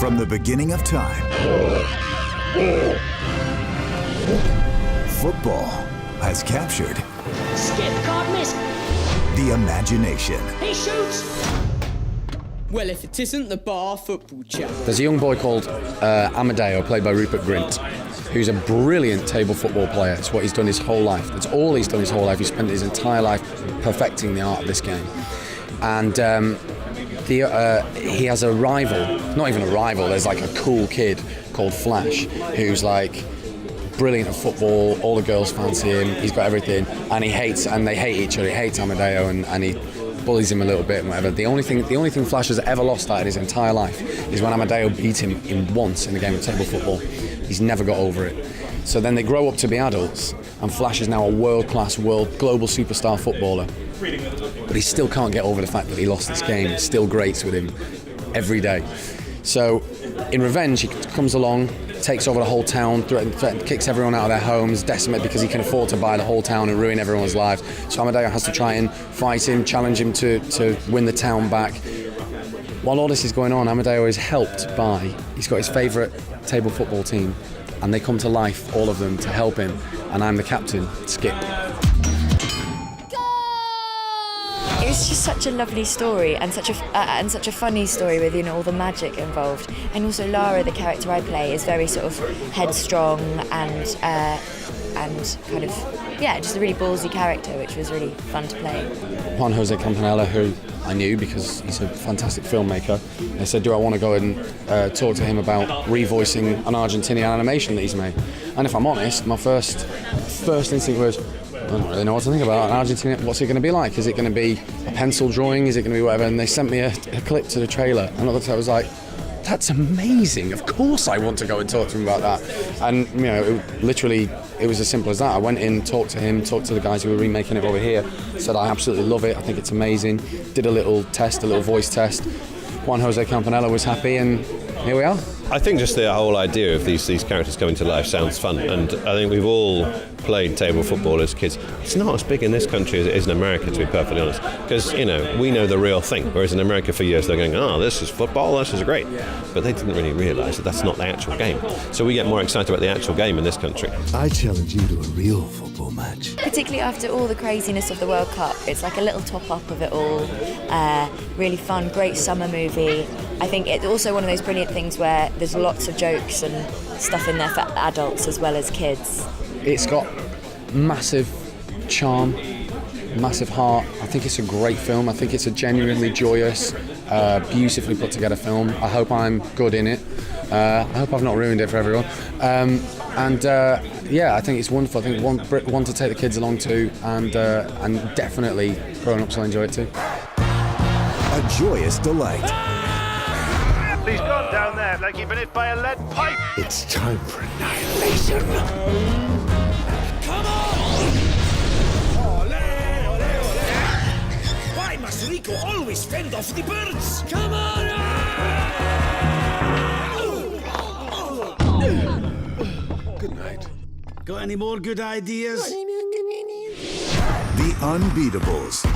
From the beginning of time, football has captured Skip, can't miss. the imagination. He shoots. Well, if it isn't the bar football chap. There's a young boy called Amadeo, played by Rupert Grint, who's a brilliant table football player. It's what he's done his whole life. That's all he's done his whole life. He's spent his entire life perfecting the art of this game. And he has a rival, not even a rival, there's like a cool kid called Flash, who's like brilliant at football, all the girls fancy him, he's got everything, and they hate each other. He hates Amadeo and he bullies him a little bit and whatever. The only thing Flash has ever lost at in his entire life is when Amadeo beat him once in the game of table football. He's never got over it. So then they grow up to be adults, and Flash is now a world-class, global superstar footballer. But he still can't get over the fact that he lost this game. It still grates with him every day. So in revenge, he comes along, takes over the whole town, kicks everyone out of their homes, decimate because he can afford to buy the whole town and ruin everyone's lives. So Amadeo has to try and fight him, challenge him to win the town back. While all this is going on, Amadeo is helped by, he's got his favourite table football team, and they come to life, all of them, to help him. And I'm the captain, Skip. It's just such a lovely story and such a funny story with, you know, all the magic involved. And also Lara, the character I play, is very sort of headstrong and kind of, yeah, just a really ballsy character, which was really fun to play. Juan Jose Campanella, who I knew because he's a fantastic filmmaker, they said, do I want to go and talk to him about revoicing an Argentinian animation that he's made? And if I'm honest, my first instinct was, I don't really know what to think about Argentina. What's it going to be like? Is it going to be a pencil drawing? Is it going to be whatever? And they sent me a clip to the trailer, and I looked at it, I was like, that's amazing. Of course I want to go and talk to him about that. And, you know, it was as simple as that. I went in, talked to him, talked to the guys who were remaking it over here, said I absolutely love it, I think it's amazing. Did a little voice test. Juan Jose Campanella was happy, and here we are. I think just the whole idea of these characters coming to life sounds fun, and I think we've all played table football as kids. It's not as big in this country as it is in America, to be perfectly honest, because, you know, we know the real thing, whereas in America for years they're going, oh, this is football, this is great, but they didn't really realise that that's not the actual game. So we get more excited about the actual game in this country. I challenge you to a real football match. Particularly after all the craziness of the World Cup, it's like a little top-up of it all. Really fun, great summer movie. I think it's also one of those brilliant things where there's lots of jokes and stuff in there for adults as well as kids. It's got massive charm, massive heart. I think it's a great film. I think it's a genuinely joyous, beautifully put together film. I hope I'm good in it. I hope I've not ruined it for everyone. Yeah, I think it's wonderful. I think one to take the kids along to, and definitely grown-ups will enjoy it too. A joyous delight. He's gone down there like he'd been hit by a lead pipe. It's time for annihilation. Come on! Ole, ole, ole! Why must Rico always fend off the birds? Come on! Good night. Got any more good ideas? The Unbeatables.